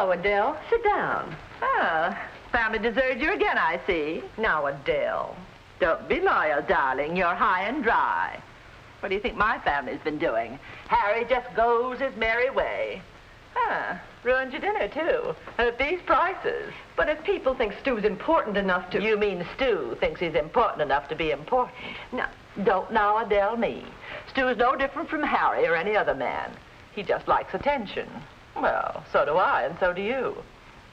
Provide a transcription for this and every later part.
Hello, Adele. Sit down. Ah, family deserted you again, I see. Now, Adele. Don't be loyal, darling. You're high and dry. What do you think my family's been doing? Harry just goes his merry way. Ruined your dinner, too. And at these prices. But if people think Stu's important enough to... You mean Stu thinks he's important enough to be important? No. Don't now Adele me. Stu's no different from Harry or any other man. He just likes attention. Well, so do I, and so do you.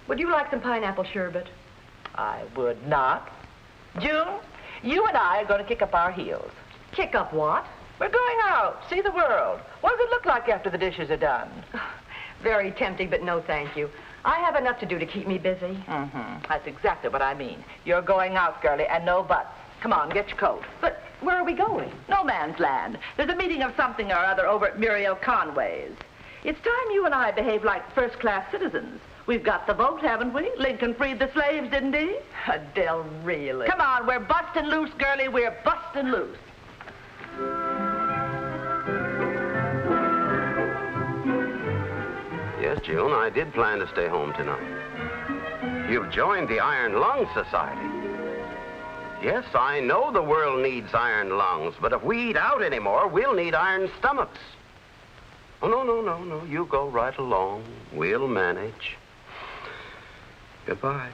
Would you like some pineapple sherbet? I would not. June, you and I are going to kick up our heels. Kick up what? We're going out, see the world. What does it look like after the dishes are done? Very tempting, but no thank you. I have enough to do to keep me busy. That's exactly what I mean. You're going out, girlie, and no buts. Come on, get your coat. But where are we going? No man's land. There's a meeting of something or other over at Muriel Conway's. It's time you and I behave like first-class citizens. We've got the vote, haven't we? Lincoln freed the slaves, didn't he? Adele, really? Come on, we're busting loose, girlie. We're busting loose. Yes, June, I did plan to stay home tonight. You've joined the Iron Lung Society. Yes, I know the world needs iron lungs, but if we eat out anymore, we'll need iron stomachs. Oh, no. You go right along. We'll manage. Goodbye.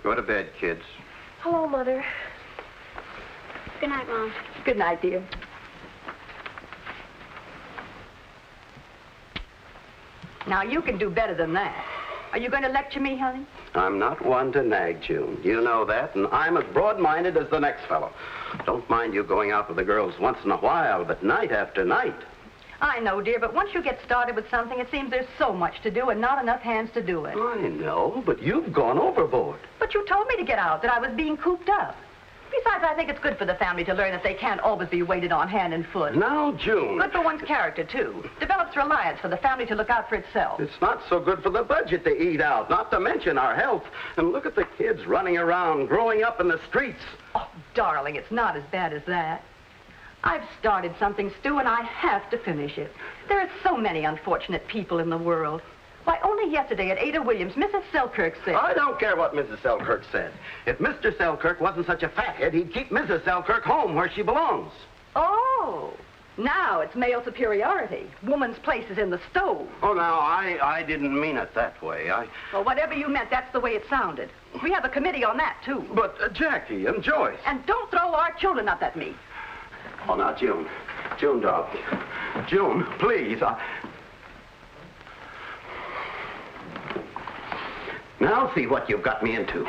Go to bed, kids. Hello, Mother. Good night, Mom. Good night, dear. Now, you can do better than that. Are you going to lecture me, honey? I'm not one to nag, June. You know that, and I'm as broad-minded as the next fellow. Don't mind you going out with the girls once in a while, but night after night. I know, dear, but once you get started with something, it seems there's so much to do and not enough hands to do it. I know, but you've gone overboard. But you told me to get out, that I was being cooped up. Besides, I think it's good for the family to learn that they can't always be waited on hand and foot. Now, June. Good for one's character, too. Develops reliance for the family to look out for itself. It's not so good for the budget to eat out, not to mention our health. And look at the kids running around, growing up in the streets. Oh, darling, it's not as bad as that. I've started something, Stu, and I have to finish it. There are so many unfortunate people in the world. Why, only yesterday at Ada Williams, Mrs. Selkirk said... I don't care what Mrs. Selkirk said. If Mr. Selkirk wasn't such a fathead, he'd keep Mrs. Selkirk home where she belongs. Oh, now it's male superiority. Woman's place is in the stove. Oh, now, I didn't mean it that way. Well, whatever you meant, that's the way it sounded. We have a committee on that, too. But Jackie and Joyce... And don't throw our children up at me. Oh, now, June. June, darling. June, please. Now see what you've got me into.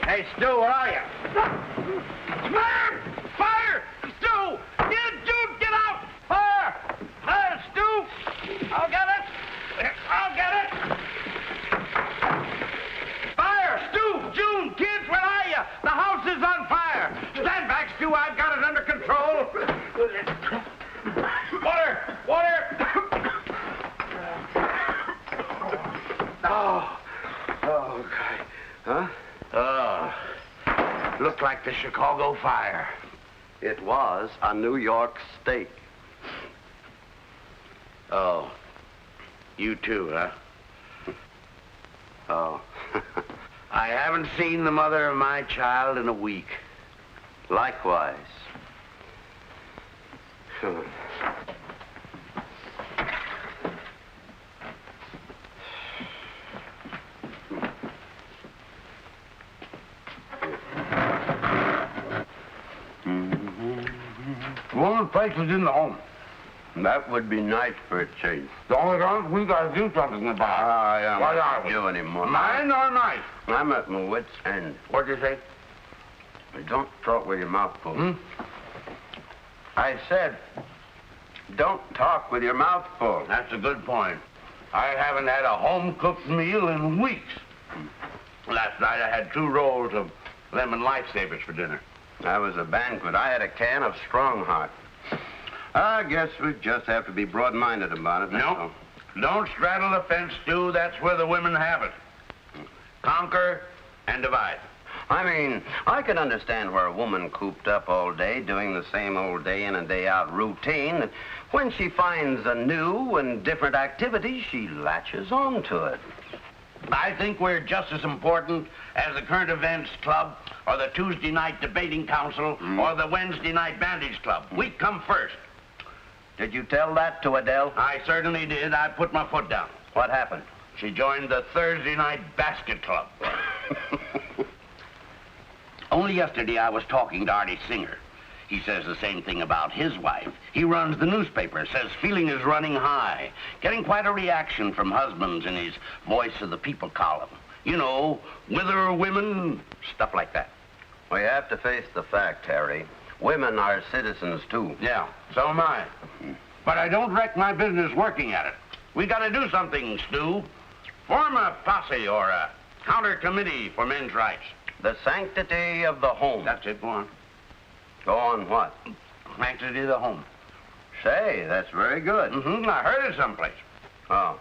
Hey, Stu, where are you? Man! Fire! Stu! Dude, get out! Fire! Stu! I'll get it! I'll get it! Fire! Stu! June! Kids, where are you? The house is on fire! Stand back, Stu! I've got it under control! Water! Water! Oh, okay. Huh? Looked like the Chicago fire. It was a New York steak. Oh. You too, huh? Oh. I haven't seen the mother of my child in a week. Likewise. only place is in the home. That would be nice for a change. The only time we gotta do something about it. What are I we? don't do anymore. Mine or nice? I'm at my wit's end. What'd you say? Don't talk with your mouth full. Hmm? I said, don't talk with your mouth full. That's a good point. I haven't had a home-cooked meal in weeks. Last night I had 2 rolls of lemon lifesavers for dinner. That was a banquet. I had a can of Strong Heart. I guess we just have to be broad-minded about it. No. Don't straddle the fence, Stu. That's where the women have it. Conquer and divide. I mean, I can understand where a woman cooped up all day doing the same old day in and day out routine. And when she finds a new and different activity, she latches on to it. I think we're just as important as the Current Events Club or the Tuesday Night Debating Council or the Wednesday Night Bandage Club. We come first. Did you tell that to Adele? I certainly did. I put my foot down. What happened? She joined the Thursday Night Basket Club. Only yesterday I was talking to Artie Singer. He says the same thing about his wife. He runs the newspaper, says feeling is running high, getting quite a reaction from husbands in his Voice of the People column. You know, whither women, stuff like that. We have to face the fact, Harry. Women are citizens, too. Yeah, so am I. But I don't wreck my business working at it. We gotta do something, Stu. Form a posse or a counter committee for men's rights. The sanctity of the home. That's it, go on. Go on what? Sanctity of the home. Say, that's very good. I heard it someplace. Oh.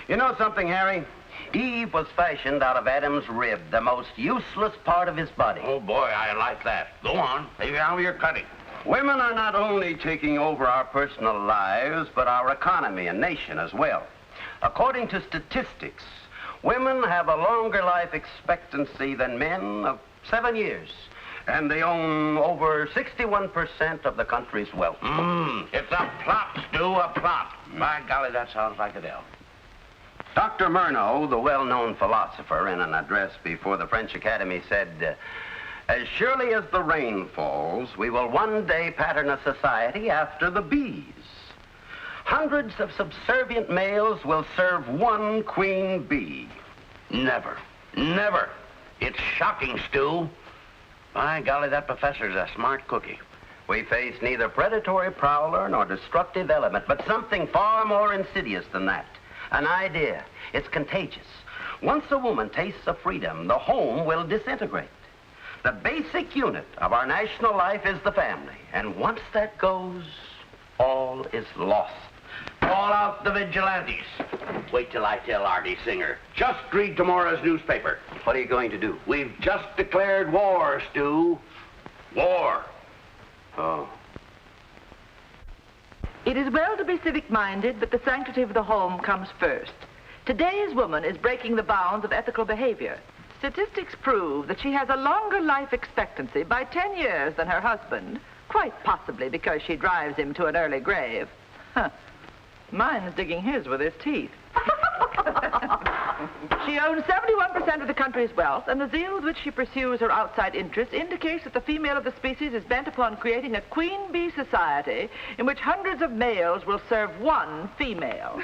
You know something, Harry? Eve was fashioned out of Adam's rib, the most useless part of his body. Oh, boy, I like that. Go on. Take out your cutting. Women are not only taking over our personal lives, but our economy and nation as well. According to statistics, women have a longer life expectancy than men of 7 years. And they own over 61% of the country's wealth. It's a plot, Stu, a plot. By golly, that sounds like Adele. Dr. Murnau, the well-known philosopher, in an address before the French Academy said, as surely as the rain falls, we will one day pattern a society after the bees. Hundreds of subservient males will serve one queen bee. Never. Never. It's shocking, Stu. By golly, that professor's a smart cookie. We face neither predatory prowler nor destructive element, but something far more insidious than that. An idea. It's contagious. Once a woman tastes of freedom, the home will disintegrate. The basic unit of our national life is the family. And once that goes, all is lost. Call out the vigilantes. Wait till I tell Artie Singer. Just read tomorrow's newspaper. What are you going to do? We've just declared war, Stu. War. Oh. It is well to be civic-minded, but the sanctity of the home comes first. Today's woman is breaking the bounds of ethical behavior. Statistics prove that she has a longer life expectancy by 10 years than her husband, quite possibly because she drives him to an early grave. Mine's digging his with his teeth. She owns 71% of the country's wealth, and the zeal with which she pursues her outside interests indicates that the female of the species is bent upon creating a queen bee society in which hundreds of males will serve one female.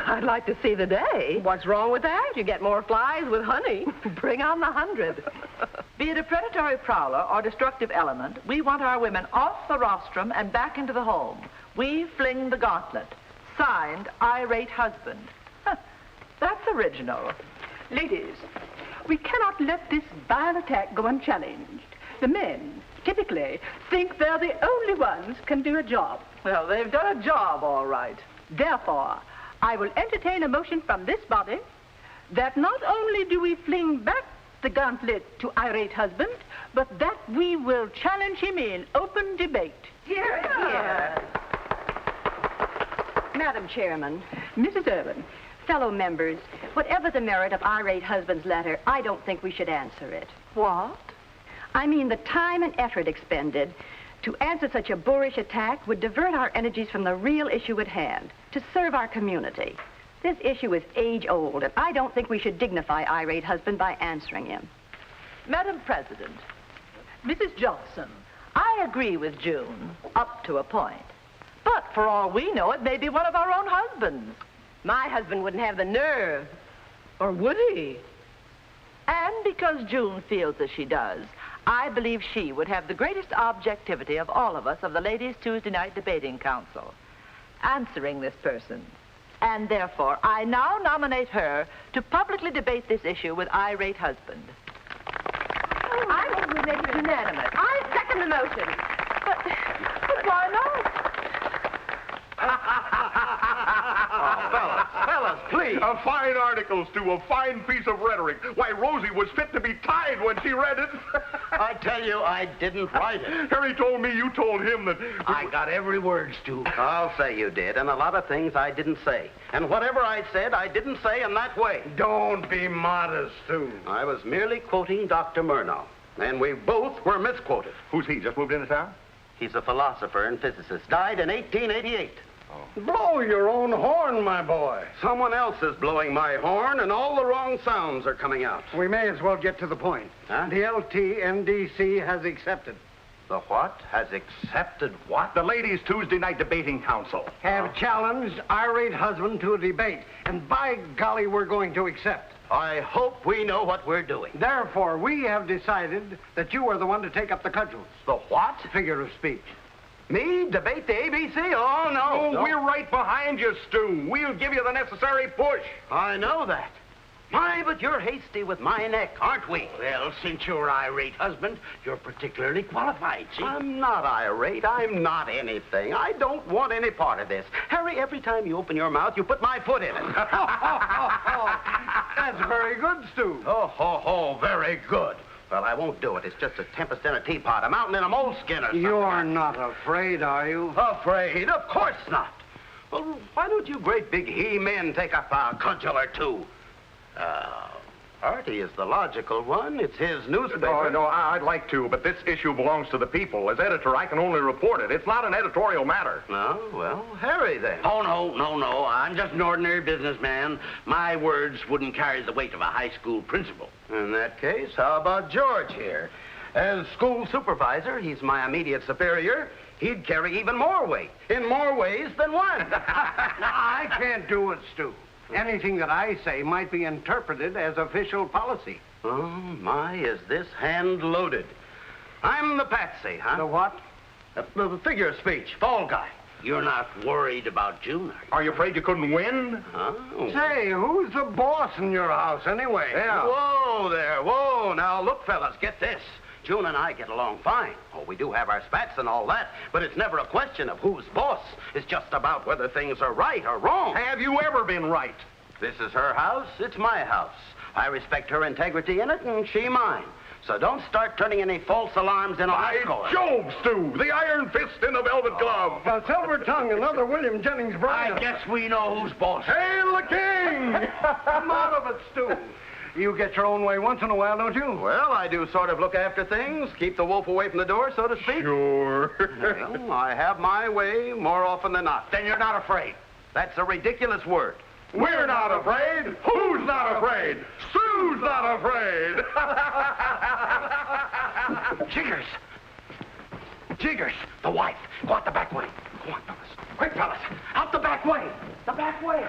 I'd like to see the day. What's wrong with that? You get more flies with honey. Bring on the 100. Be it a predatory prowler or destructive element, we want our women off the rostrum and back into the home. We fling the gauntlet. Signed, Irate Husband. That's original. Ladies, we cannot let this vile attack go unchallenged. The men, typically, think they're the only ones can do a job. Well, they've done a job, all right. Therefore, I will entertain a motion from this body that not only do we fling back the gauntlet to Irate Husband, but that we will challenge him in open debate. Hear, hear. Madam Chairman, Mrs. Irwin. fellow members, whatever the merit of Irate Husband's letter, I don't think we should answer it. What? I mean, the time and effort expended to answer such a boorish attack would divert our energies from the real issue at hand, to serve our community. This issue is age-old, and I don't think we should dignify Irate Husband by answering him. Madam President, Mrs. Johnson, I agree with June, up to a point. But for all we know, it may be one of our own husbands. My husband wouldn't have the nerve. Or would he? And because June feels as she does, I believe she would have the greatest objectivity of all of us of the Ladies' Tuesday Night Debating Council, answering this person. And therefore, I now nominate her to publicly debate this issue with irate husband. I move we make it unanimous. I second the motion. But why not? Fellas, please. A fine article, Stu, a fine piece of rhetoric. Why, Rosie was fit to be tied when she read it. I tell you, I didn't write it. Harry told me you told him that... I got every word, Stu. I'll say you did, and a lot of things I didn't say. And whatever I said, I didn't say in that way. Don't be modest, Stu. I was merely quoting Dr. Murnau, and we both were misquoted. Who's he? Just moved into town? He's a philosopher and physicist. Died in 1888. Blow your own horn, my boy. Someone else is blowing my horn, and all the wrong sounds are coming out. We may as well get to the point. Huh? The LTNDC has accepted. The what? Has accepted what? The Ladies' Tuesday Night Debating Council. Have challenged irate husband to a debate. And by golly, we're going to accept. I hope we know what we're doing. Therefore, we have decided that you are the one to take up the cudgels. The what? Figure of speech. Me? Debate the ABC? Oh, no. Oh, we're right behind you, Stu. We'll give you the necessary push. I know that. My, but you're hasty with my neck, aren't we? Well, since you're irate husband, you're particularly qualified, see? I'm not irate. I'm not anything. I don't want any part of this. Harry, every time you open your mouth, you put my foot in it. That's very good, Stu. Oh, ho, ho, very good. Well, I won't do it. It's just a tempest in a teapot, a mountain in a moleskin or something. You're not afraid, are you? Afraid? Of course not. Well, why don't you great big he-men take up a cudgel or two? Artie is the logical one. It's his newspaper. No, I'd like to, but this issue belongs to the people. As editor, I can only report it. It's not an editorial matter. No? Well, Harry, then. Oh, no. I'm just an ordinary businessman. My words wouldn't carry the weight of a high school principal. In that case, how about George here? As school supervisor, he's my immediate superior. He'd carry even more weight, in more ways than one. I can't do it, Stu. Anything that I say might be interpreted as official policy. Oh, my, is this hand loaded. I'm the patsy, huh? The what? The figure of speech, fall guy. You're not worried about June, are you? Are you afraid you couldn't win? Oh. Say, who's the boss in your house, anyway? Yeah. Whoa there, whoa. Now, look, fellas, get this. June and I get along fine. Oh, we do have our spats and all that, but it's never a question of who's boss. It's just about whether things are right or wrong. Have you ever been right? This is her house, it's my house. I respect her integrity in it, and she mine. So don't start turning any false alarms in on By my score. Jove, Stu, the iron fist in the velvet glove. A silver tongue, another William Jennings Bryan. I guess we know who's boss. Hail the king! Come out of it, Stu. You get your own way once in a while, don't you? Well, I do sort of look after things, keep the wolf away from the door, so to speak. Sure. Well, I have my way more often than not. Then you're not afraid. That's a ridiculous word. We're not afraid. Who's not afraid? Stu's not afraid. Jiggers! Jiggers! The wife! Go out the back way. Go on, fellas. Quick, fellas. Out the back way. The back way.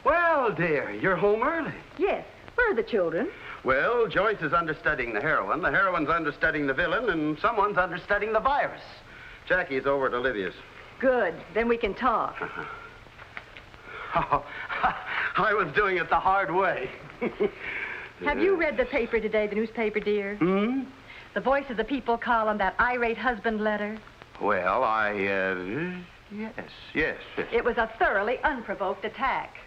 Well, dear, you're home early. Yes. Where are the children? Well, Joyce is understudying the heroine's understudying the villain, and someone's understudying the virus. Jackie's over at Olivia's. Good. Then we can talk. Oh, I was doing it the hard way. Have you read the paper today, the newspaper, dear? Hmm? The Voice of the People column, that irate husband letter? Well, yes. It was a thoroughly unprovoked attack.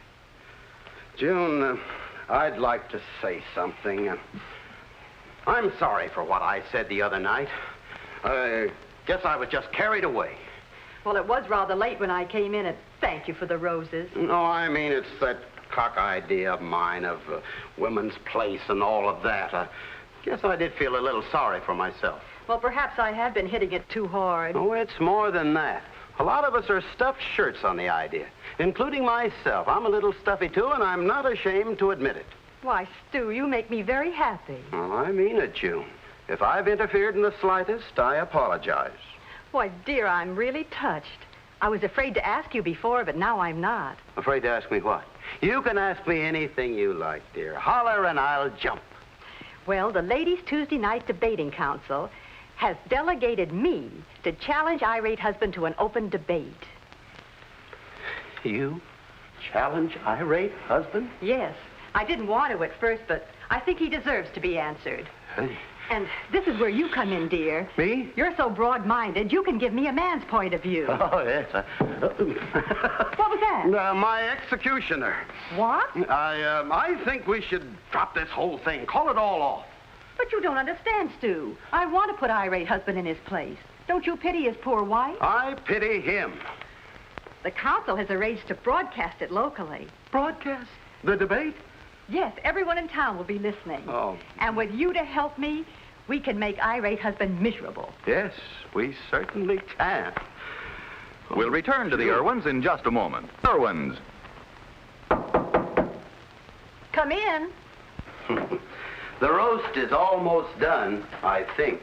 June, I'd like to say something. I'm sorry for what I said the other night. I guess I was just carried away. Well, it was rather late when I came in, and thank you for the roses. No, I mean, it's that cock idea of mine of women's place and all of that. I guess I did feel a little sorry for myself. Well, perhaps I have been hitting it too hard. Oh, it's more than that. A lot of us are stuffed shirts on the idea, including myself. I'm a little stuffy, too, and I'm not ashamed to admit it. Why, Stu, you make me very happy. Well, I mean it, June. If I've interfered in the slightest, I apologize. Why, dear, I'm really touched. I was afraid to ask you before, but now I'm not. Afraid to ask me what? You can ask me anything you like, dear. Holler and I'll jump. Well, the Ladies' Tuesday Night Debating Council has delegated me to challenge irate husband to an open debate. You challenge irate husband? Yes. I didn't want to at first, but I think he deserves to be answered. Hey. And this is where you come in, dear. Me? You're so broad-minded, you can give me a man's point of view. Oh, yes. What was that? My executioner. What? I think we should drop this whole thing. Call it all off. But you don't understand, Stu. I want to put irate husband in his place. Don't you pity his poor wife? I pity him. The council has arranged to broadcast it locally. Broadcast? The debate? Yes, everyone in town will be listening. Oh. And with you to help me, we can make irate husband miserable. Yes, we certainly can. We'll return to the Irwins in just a moment. Irwins. Come in. The roast is almost done, I think.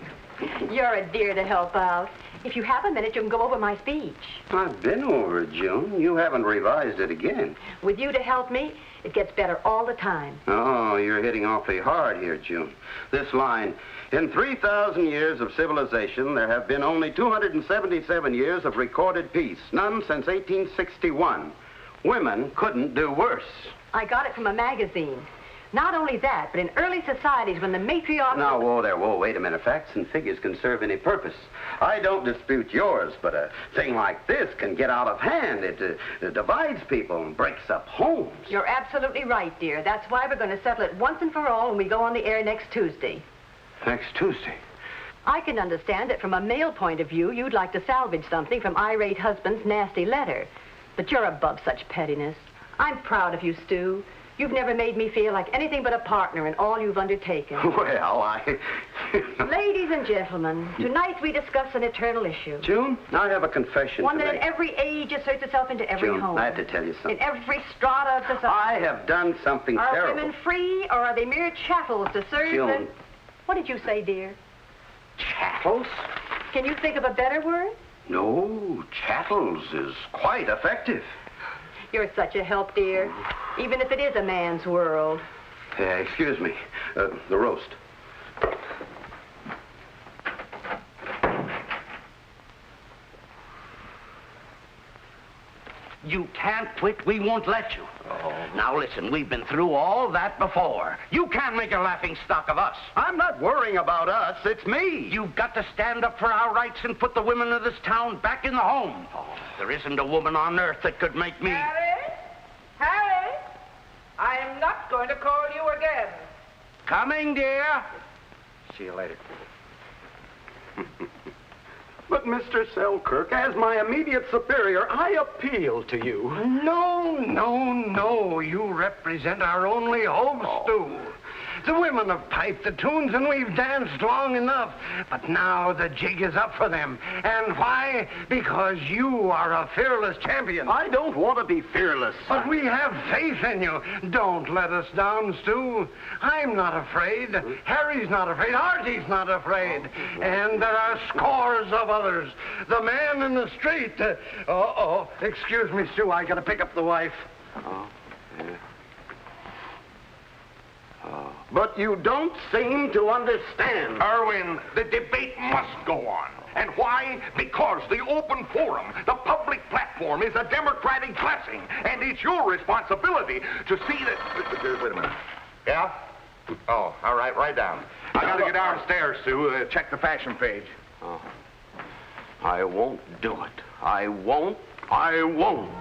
You're a dear to help out. If you have a minute, you can go over my speech. I've been over it, June. You haven't revised it again. With you to help me, it gets better all the time. Oh, you're hitting awfully hard here, June. This line, in 3,000 years of civilization, there have been only 277 years of recorded peace, none since 1861. Women couldn't do worse. I got it from a magazine. Not only that, but in early societies when the matriarchs... Now, whoa there, whoa, wait a minute. Facts and figures can serve any purpose. I don't dispute yours, but a thing like this can get out of hand. It divides people and breaks up homes. You're absolutely right, dear. That's why we're going to settle it once and for all when we go on the air next Tuesday. Next Tuesday? I can understand that from a male point of view, you'd like to salvage something from irate husband's nasty letter. But you're above such pettiness. I'm proud of you, Stu. You've never made me feel like anything but a partner in all you've undertaken. Well, I... Ladies and gentlemen, tonight we discuss an eternal issue. June, I have a confession One to that make. in every age asserts itself into every June, home. I have to tell you something. In every strata of society. I have done something Are terrible. women free, or are they mere chattels to serve June. them? What did you say, dear? Chattels? Can you think of a better word? No, chattels is quite effective. You're such a help, dear. Even if it is a man's world. Excuse me. The roast. You can't quit. We won't let you. Oh. Now, listen, we've been through all that before. You can't make a laughing stock of us. I'm not worrying about us. It's me. You've got to stand up for our rights and put the women of this town back in the home. Oh. There isn't a woman on earth that could make me... Harry, I am not going to call you again. Coming, dear. See you later. But, Mr. Selkirk, as my immediate superior, I appeal to you. No. You represent our only hope, Stu. The women have piped the tunes and we've danced long enough. But now the jig is up for them. And why? Because you are a fearless champion. I don't want to be fearless. But we have faith in you. Don't let us down, Stu. I'm not afraid. Harry's not afraid. Artie's not afraid. And there are scores of others. The man in the street. Excuse me, Stu. I got to pick up the wife. Oh, yeah. But you don't seem to understand. Irwin, the debate must go on. And why? Because the open forum, the public platform, is a democratic blessing. And it's your responsibility to see that... Wait a minute. Yeah? Oh, all right, right down. I gotta get downstairs to check the fashion page. Oh. I won't do it. I won't. Come on. I won't.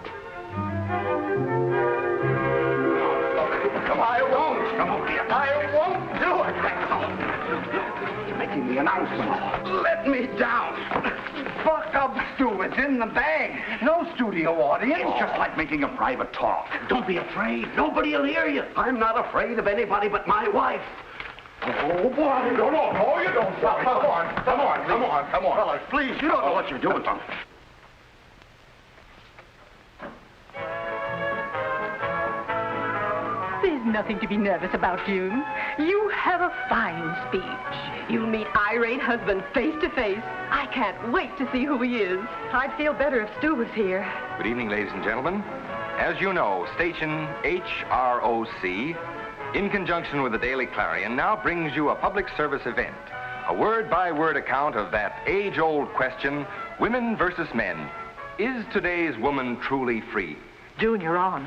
Come on, dear. I won't do it. You're making the announcement. Let me down. Buck up, Stu. It's in the bag. No studio audience. It's just like making a private talk. Don't be afraid. Nobody will hear you. I'm not afraid of anybody but my wife. Oh, boy. No, you don't. Come on. Fellas, please, you don't know what you're doing. nothing to be nervous about, June. You have a fine speech. You'll meet irate husband face to face. I can't wait to see who he is. I'd feel better if Stu was here. Good evening, ladies and gentlemen. As you know, station HROC, in conjunction with the Daily Clarion, now brings you a public service event. A word-by-word account of that age-old question, women versus men. Is today's woman truly free? June, you're on.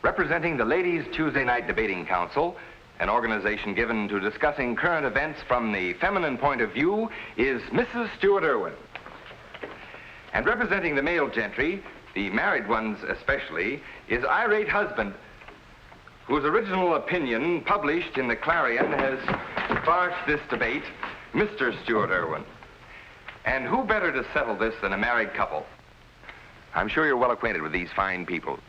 Representing the Ladies' Tuesday Night Debating Council, an organization given to discussing current events from the feminine point of view, is Mrs. Stewart Irwin. And representing the male gentry, the married ones especially, is irate husband, whose original opinion, published in the Clarion, has sparked this debate, Mr. Stewart Irwin. And who better to settle this than a married couple? I'm sure you're well acquainted with these fine people.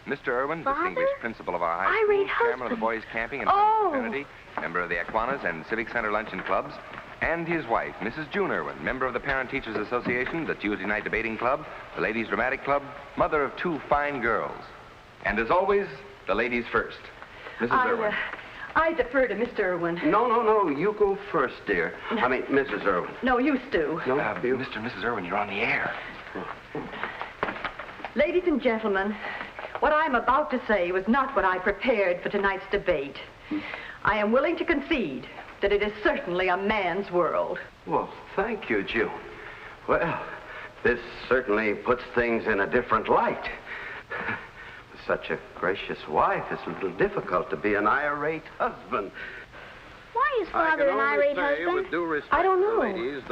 Mr. Irwin, Father? distinguished principal of our high Irate school, chairman of the husband. Boys Camping and Oh. Fraternity, member of the Aquinas and Civic Center Luncheon Clubs, and his wife, Mrs. June Irwin, member of the Parent Teachers Association, the Tuesday Night Debating Club, the Ladies Dramatic Club, mother of 2 fine girls. And as always, the ladies first. Mrs. Irwin. I defer to Mr. Irwin. No, you go first, dear. I mean, Mrs. Irwin. No, you, Stu. No, you. Mr. and Mrs. Irwin, you're on the air. Ladies and gentlemen, what I'm about to say was not what I prepared for tonight's debate. I am willing to concede that it is certainly a man's world. Well, thank you, June. Well, this certainly puts things in a different light. With such a gracious wife, it's a little difficult to be an irate husband. Why is Father an irate husband? I don't know. Is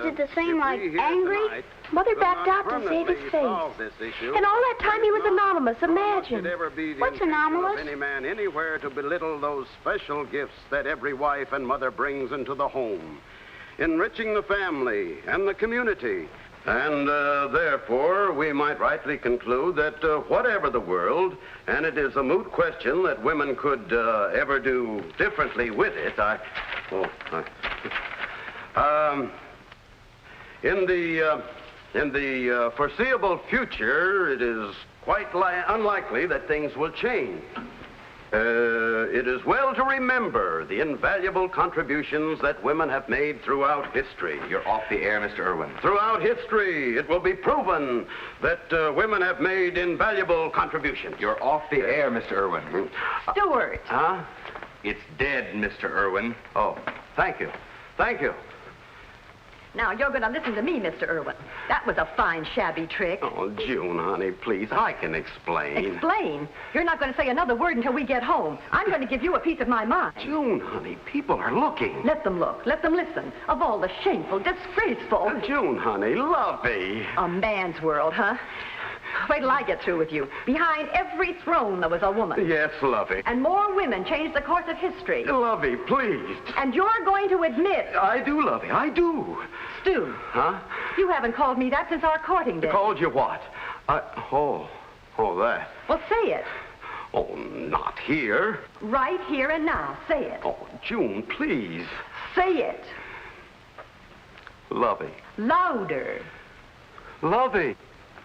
it the same like angry? Mother backed out to save his face. And all that time he was anonymous. Imagine. What's anomalous? Any man anywhere to belittle those special gifts that every wife and mother brings into the home, enriching the family and the community. And therefore, we might rightly conclude that whatever the world, and it is a moot question that women could ever do differently with it, in the foreseeable future, it is quite unlikely that things will change. It is well to remember the invaluable contributions that women have made throughout history. You're off the air, Mr. Irwin. Throughout history, it will be proven that women have made invaluable contributions. You're off the air, Mr. Irwin. Stewart. Huh? It's dead, Mr. Irwin. Oh, thank you. Thank you. Now, you're going to listen to me, Mr. Irwin. That was a fine, shabby trick. Oh, June, honey, please, I can explain. Explain? You're not going to say another word until we get home. I'm going to give you a piece of my mind. June, honey, people are looking. Let them look. Let them listen. Of all the shameful, disgraceful... June, honey, lovey. A man's world, huh? Wait till I get through with you. Behind every throne there was a woman. Yes, lovey. And more women changed the course of history. Lovey, please. And you're going to admit... I do, lovey, I do. Stu. Huh? You haven't called me that since our courting days. Called you what? Oh, that. Well, say it. Oh, not here. Right here and now. Say it. Oh, June, please. Say it. Lovey. Louder. Lovey.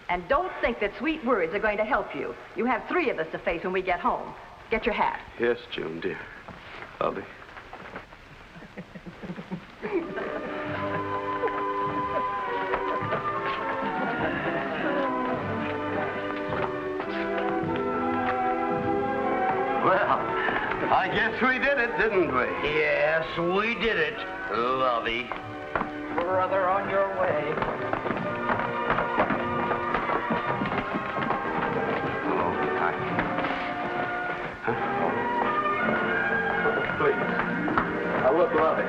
And don't think that sweet words are going to help you. You have 3 of us to face when we get home. Get your hat. Yes, June, dear. Lovey. Well, I guess we did it, didn't we? Yes, we did it, lovey. Brother, on your way. Please. Look, lovey.